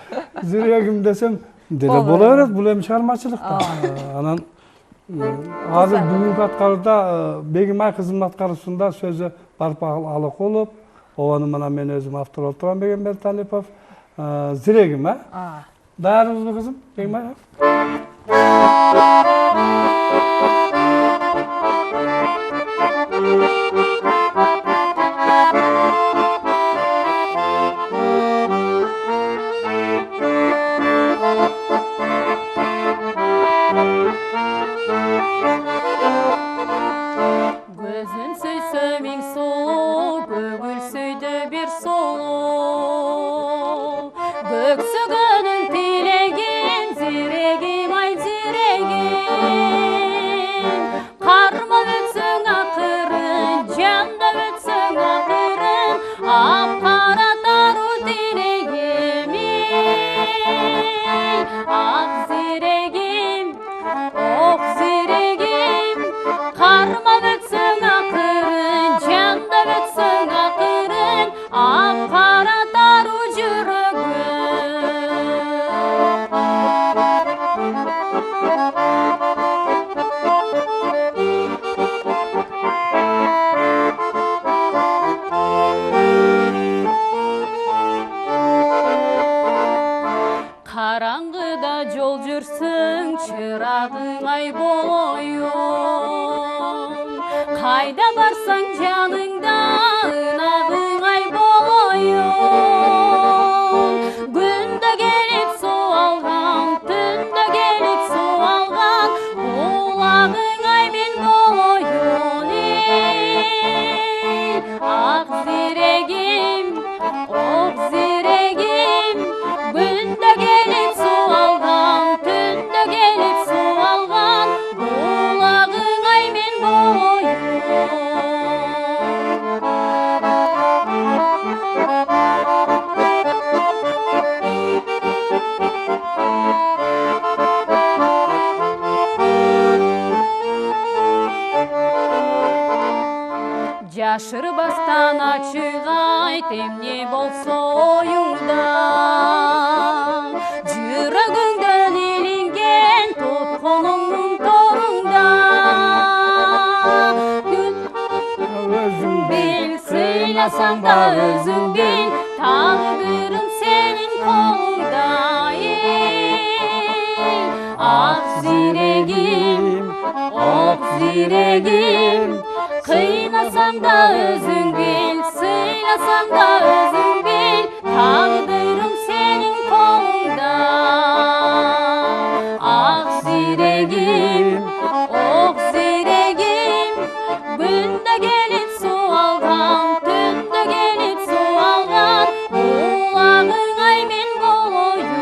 [SPEAKER 2] зирегим десем, деле боло берет, бул эми чыгармачылык да. Анан азыр бүгүнкү аткарууда Бегимай кызымдын аткаруусунда сөзү Барпалыкулов, обону мына мен өзүм автор отурам Бегимбер Талипов. Зирегим, даярсызбы кызым? Бегимай?
[SPEAKER 3] Gözün süysü min solu, gögül süydü bir solu. Göksü gönül dilegin, ziregin Жашырбастан ачык айт эмне болсо оюңда, жүрөгүңдөн илинген туткунуңдун торунда.
[SPEAKER 2] Өзүң
[SPEAKER 3] Бил, сыйласаң да өзүң бил, тагдырың сенин колуңда. Ак зирегим, ок зирегим, кыйнасаң да өзүң бил, сыйласаң да өзүң бил, тагдырың сенин колуңда. Ак зирегим, ок зирегим, күндө келип суу алган, түндө келип суу алган, улагың аймен болоюн,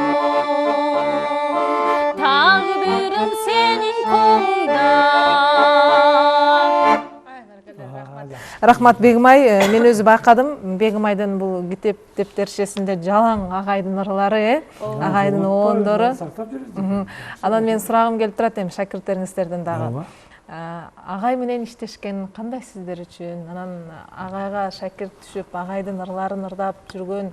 [SPEAKER 3] тагдырың сенин колуңда.
[SPEAKER 1] Рахмат Бегимай, мен өзү байкадым. Бегимайдын бул китеп тептерчесинде жалаң агайдын ырлары, агайдын оондору.
[SPEAKER 2] сактап жүрөсүң.
[SPEAKER 1] Анан мен сурагым келип турат эми шакирттериңиздерден дагы. Агай менен иштешкен кандай сиздер үчүн? Анан агайга шакирт түшүп, агайдын ырларын ырдап жүргөн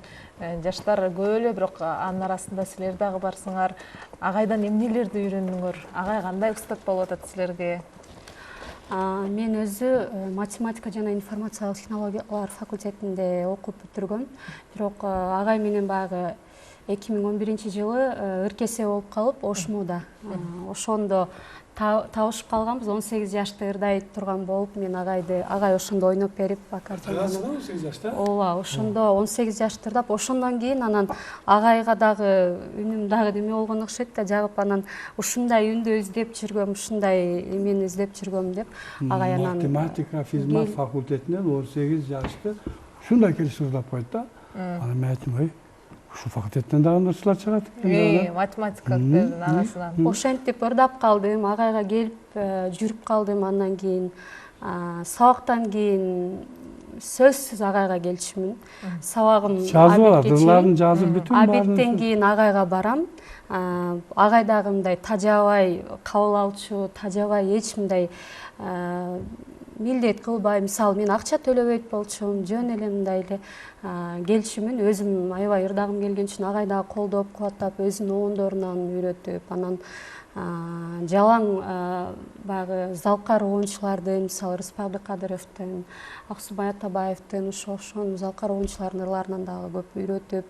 [SPEAKER 1] жаштар көп эле, бирок анын арасында силер дагы барсыңар. Агайдан эмнелерди үйрөндүңөр? Агай кандай устат болуп атат силерге?
[SPEAKER 5] Мен өзү математика жана информациялык технологиялар факультетинде окуп бүтүргөм. Бирок агай менен баягы 2011 ыркесе болуп калып, Ошмуда. Ошондо табышып калганбыз. 18 жашта ырдай турган болуп, мен агай ошондо ойноп берип, аккордеондо.
[SPEAKER 2] 18 жашта?
[SPEAKER 5] Ооба, ошондо 18 жашта ырдап, ошондон кийин анан агайга дагы үнүм дагы неме болгон окшойт да, жагып анан ушундай үндү издеп жүргөм, ушундай эмени издеп жүргөм деп агай анан
[SPEAKER 2] математика физмат факультетинен 18 жашта ушундай келип ырдап койду да. Анан мен айттым, ой, ушу факультеттен дагы ырчылар чыгат экен.
[SPEAKER 1] Математика окуйдун арасынан.
[SPEAKER 5] ошентип ырдап калдым, агайга келип жүрүп калдым. Андан кийин сабактан кийин сөзсүз агайга келчүмүн. Сабагым
[SPEAKER 2] жазып алат, ырларын жазып бүтүн
[SPEAKER 5] Абиттен кийин агайга барам. Агай дагы мындай тажабай кабыл алчу, тажабай эч мындай милдет кылбай, мисалы мен акча төлөбөйт болчумун, жөн эле мындай эле келчүмүн. Өзүм аябай ырдагым келген үчүн агай дагы колдоп, кубаттап, өзүнүн оондорунан үйрөтүп, анан жалаң баягы залкар оончулардын, мисалы Рыспак Абдыкадыровдун, Аксубай Атабаевдин, ошонун залкар оончулардын ырларынан дагы көп үйрөтүп,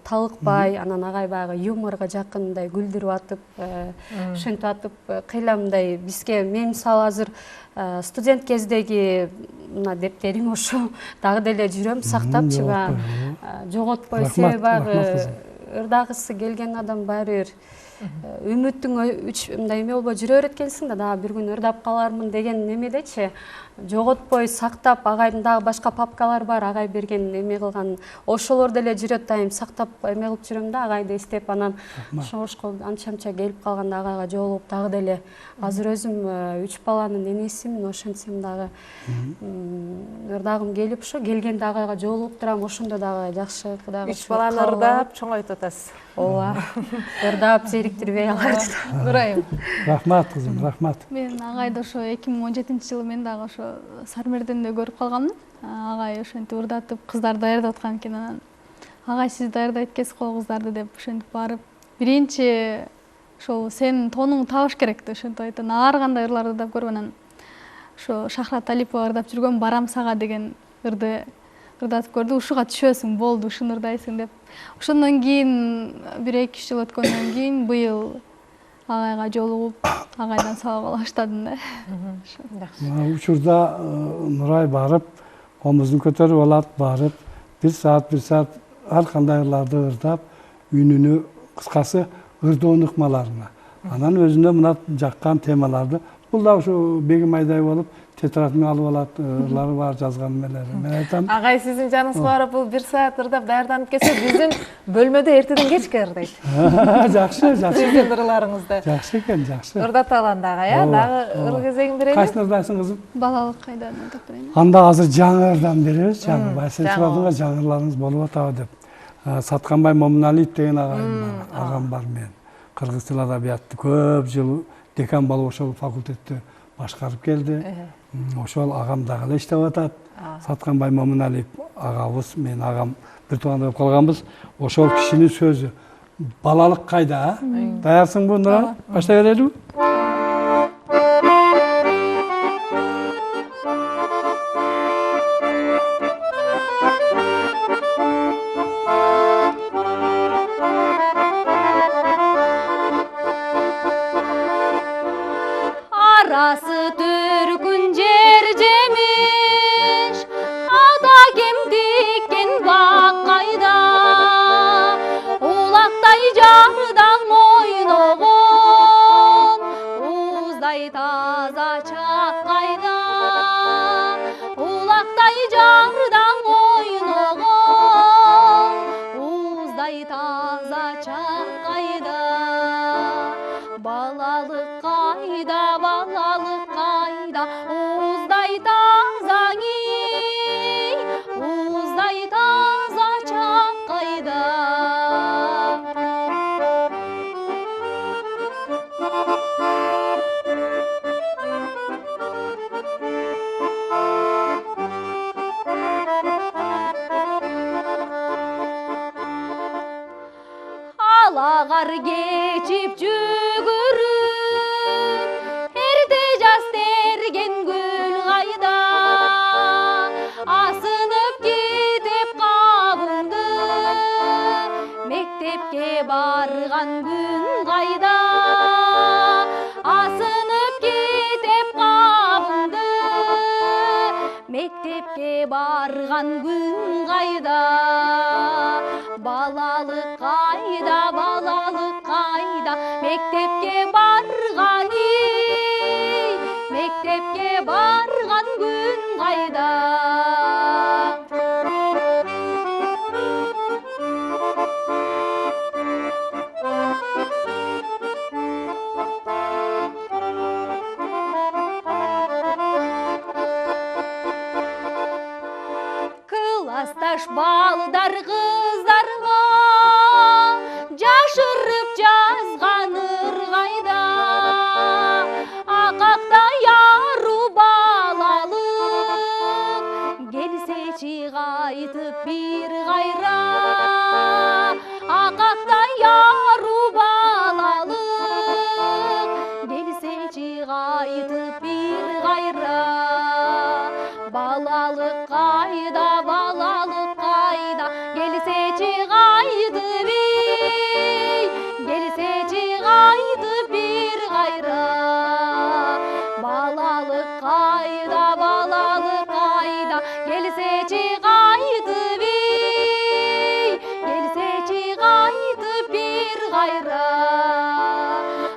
[SPEAKER 5] талыкпай, анан агай баягы юморго жакын мындай күлдүрүп атып, ошентип атып, кыйла мындай бизге, мен мисалы азыр студент кездеги мына дептерим ошо дагы деле жүрөм сактапчы, жоготпой, себеби баягы ырдагысы келген адам баары бир үмүттүң мындай эме болбой жүрө берет экенсиң да, дагы бир күн ырдап калармын деген немедечи жоготпой сактап, агайдын дагы башка папкалары бар, агай берген эме кылган, ошолор деле жүрөт, дайым сактап эме кылып жүрөм да, агайды эстеп. Анан ошого анча-мынча келип калганда агайга жолугуп дагы деле азыр өзүм 3 баланын энесимин, ошентсем дагы ырдагым келип, ошо келгенде агайга жолугуп турам, ошондо дагы жакшы кудайга
[SPEAKER 1] 3 баланы ырдап чоңойтуп атасыз.
[SPEAKER 5] Ооба, ырдап зериктирбей аларды.
[SPEAKER 1] Нурайым.
[SPEAKER 2] Рахмат кызым, рахмат.
[SPEAKER 6] Мен агайды ошо 2017-жылы мен дагы ошо Сармерденде көрүп калганмын. Агай ошентип ырдатып, кыздар даярдап аткан экен. Анан агай сиз даярдайт экенсиз го кыздарды деп ошентип барып, биринчи ошол сенин тонуңду табыш керек деп ошентип айтты. Ар кандай ырлар ырдап көрүп, анан ошо Шахрат Алипова ырдап жүргөн Барам сага деген ырды ырдатып көрдү. Ушуга түшөсүң, болду, ушуну ырдайсың деп. Ошондон кийин 1-2 жыл өткөндөн кийин быйыл агайга жолугуп, агайдан сабак ала баштадым да.
[SPEAKER 2] Учурда Нурай барып, комузун көтөрүп алат, барып, 1 саат ар кандай ырларды ырдап, үнүнү, кыскасы ырдоо ыкмаларына. Анан өзүнө мына жаккан темаларды, бул да ушу Бегимайдай болуп, тетрадын алып алат, ырлары бар жазган эмелери. Мен айтам,
[SPEAKER 1] Агай сиздин жаныңызга барып бул 1 саат ырдап даярданып келсе, биздин бөлмөдө эртеден кечке ырдайт.
[SPEAKER 2] жакшы,
[SPEAKER 1] Сиздин ырларыңызды.
[SPEAKER 2] жакшы экен, жакшы.
[SPEAKER 1] Ырдата алам дагы, дагы ыр кезегин берели.
[SPEAKER 2] Кайсыны ырдайсың кызым?
[SPEAKER 6] Балалык кайдан ырдап берейин.
[SPEAKER 2] Анда азыр жаңы ырдан беребиз, жаңы. Байсен сурадыңар, жаңы ырларыңыз болуп атабы деп. Сатканбай Момуналиев деген агам бар мен. Кыргыз тил адабиятты көп жыл декан болуп ошол факультетти башкарып келди. Ошол агам дагы эле иштеп атат. Саткан Баймомуналиев агабыз, мен агам бир тууган болуп калганбыз. Ошол кишинин сөзү. Балалык кайда? Даярсыңбы Нура? Баштай берелиби?
[SPEAKER 3] Arası Türk'ün cer cemiş, ada kemdikken bakayda, ulakтай jardan oynoğun, uzday taza çakayda, ulakтай jardan oynoğun, uzday taza çakayda. Balalık kayda, balalık kayda, uzday tazağı, uzday taza çakayda. Alağar geçip cügürüp, erde jas tergen gül qayda, asınıp gidip kabındı, mektepke bargan gün qayda, asınıp gidip kabındı, mektepke bargan gün qayda. Balalık kayda, balalık kayda, mektepke bargan mektepke bargan gün qayda. Klastaş balдар kızlarga жашырып жазган ыргайда, акакта яру балалык, келсечи кайтып бир кайра, акакта яру балалык, келсечи кайтып бир кайра. Балалык кайда, балалык кайда, келсечи кайтып келсечи кайтып бир кайра. Балалык кайда, балалык кайда, келсечи кайтып келсечи кайтып бир кайра.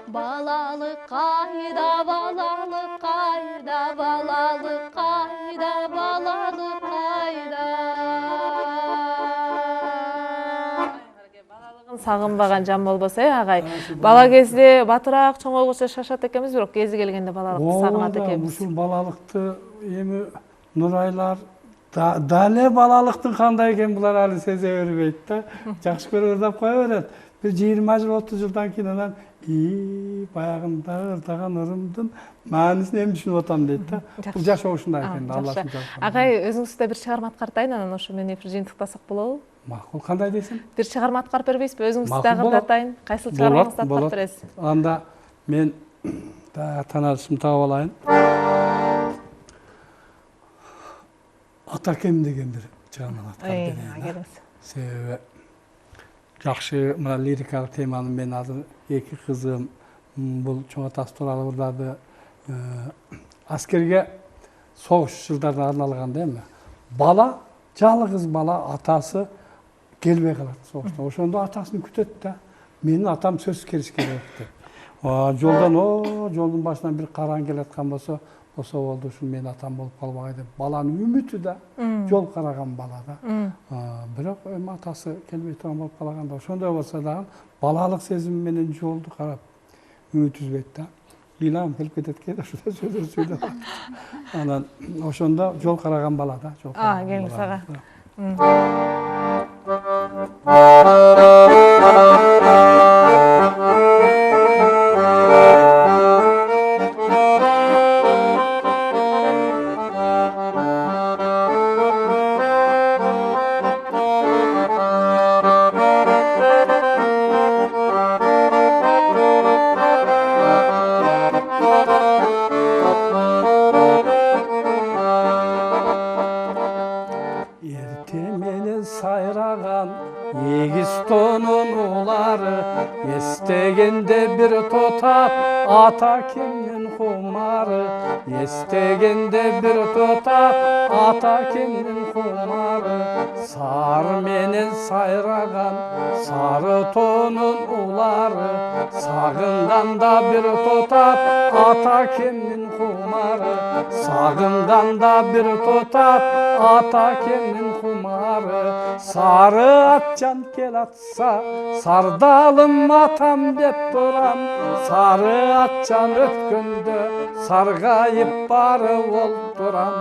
[SPEAKER 3] Балалык кайда, балалык кайда, балалык кайда, балалык кайда.
[SPEAKER 1] Сагынбаган жан болбосо агай. Бала кезде батыраак чоңойгуча шашат экенбиз, бирок кези келгенде балалыкты сагынат экенбиз.
[SPEAKER 2] Ушул балалыкты эми Нурайлар дале балалыктын кандай экенин булар али сезе бербейт да. Жакшы көрүп ырдап кое берет. Бир 20 жыл 30 жылдан кийин анан баягында ырдаган ырымдын маанисин эми түшүнүп атам дейт да. Бул жашоо ушундай экен да, Аллахтын жаратканы.
[SPEAKER 1] Агай, өзүңүз да бир чыгарма аткартайын, анан ошо менен эфир жыйынтыктасак болобу?
[SPEAKER 2] Макул, кандай дейсиң?
[SPEAKER 1] Бир чыгарма аткарып бербейсизби? Өзүңүз дагы ырдатайын. Кайсыл чыгармаңызды аткарып бересиз?
[SPEAKER 2] Анда мен танышымды таап алайын. Атакем деген бир чыгарманы аткарып берейин. Себеби жакшы мына лирикалык теманы мен азыр эки кызым бул чоң атасы тууралуу ырдады. Аскерге согуш жылдарына арналган да эми. Бала, жалгыз бала атасы келбей калат согуштан. Ошондо атасын күтөт да. Менин атам сөзсүз келиш керек деп. Жолдун башынан бир караң келаткан болсо болду, ушул менин атам болуп калбагай деп. Баланын үмүтү да жол караган бала да. Бирок эми атасы келбей турган болуп калганда, ошондой болсо дагы балалык сезим менен жолду карап үмүт үзбөйт да. Ыйлам келип кетет экен, ошондой сөздөр сүйлөп. Анан ошондо жол караган бала да, жол караган.
[SPEAKER 1] Келиңиз ага.
[SPEAKER 2] Ertemeni сайраган егиз тонун улары, эстегенде бир тотат ата кемдин кумары, эстегенде бир тотат ата кемдин кумары. Сары менен сайраган сары тонун улары, сагынганда бир тотат ата кемдин кумары, сагынганда бир тотат ата кемдин кумары. Сары атчан кел атса, сардалым атам деп турам, сары атчан өткөндө саргайып барып олтурам,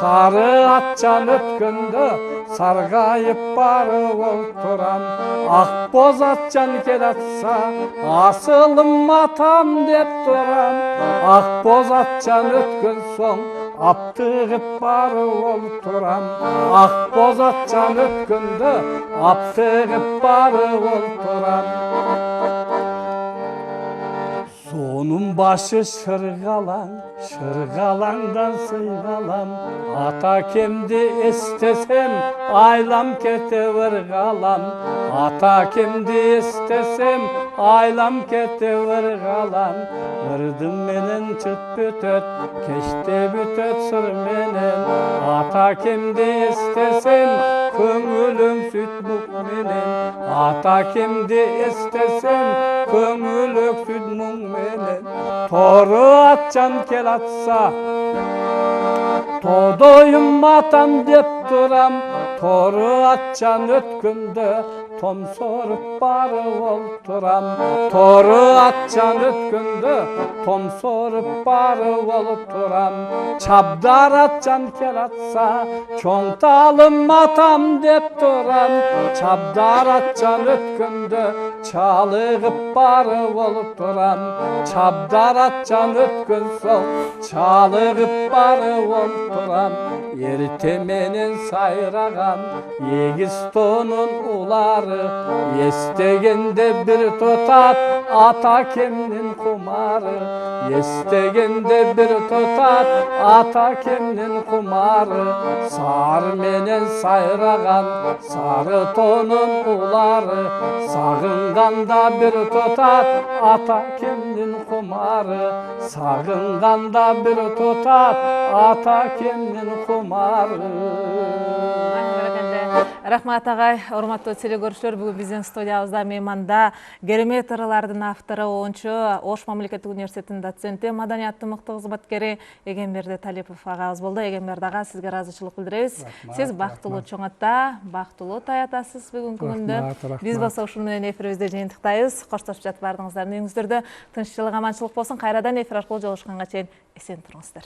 [SPEAKER 2] сары атчан өткөндө саргайып барып олтурам. Ак боз атчан кел атса, асылым атам деп турам, ак боз атчан өткөн соң аптыгып барып олтурам, ак боз атчан өткөндө аптыгып барып олтурам. Сонун башы шыргалаң, шыргалаңдан сыйгалам, ата кемди эстесем айлам кете ыргалам, ата кемди эстесем айлам кете ыргалам. Ырдым менен чыт бүтөт, кечте бүтөт сыр менен, ата кемди эстесем көңүлүм сүт бук менен, ата кемди эстесем көңүлүм сүт муң менен. Тору атчан кел атса, тодоюм атам деп турам, тору атчан өткөндө томсоруп барып олтурам, тору атчан өткөндө томсоруп барып олтурам. Чабдар атчан кел атса, чоң талым атам деп турам, чабдар атчан өткөндө чалыгып барып олтурам, чабдар атчан өткөн соң чалыгып барып олтурам. Эрте менен сайраган егиз тонун улары, эстегенде бир тотат ата кемдин кумары, эстегенде бир тотат ата кемдин кумары. Сары менен сайраган сары тонун улары, сагынганда бир тотат ата кемдин кумары, сагынганда бир тотат ата кемдин кумары.
[SPEAKER 1] Рахмат агай, урматтуу телекөрүүчүлөр, бүгүн биздин студиябызда мейманда керемет ырлардын автору, оңчу, Ош мамлекеттик университетинин доценти, маданияттын мыкты кызматкери Эгемберди Талипов агабыз болду. Эгемберди ага, сизге ыраазычылык билдиребиз. Сиз бактылуу чоң ата, бактылуу таятасыз бүгүнкү күндө. Биз болсо ушун менен эфирибизди жыйынтыктайбыз. Коштошуп жатып бардыңыздар үйүңүздөрдө тынччылык, аманчылык болсун. Кайрадан эфир аркылуу жолугушканга чейин эсен туруңуздар.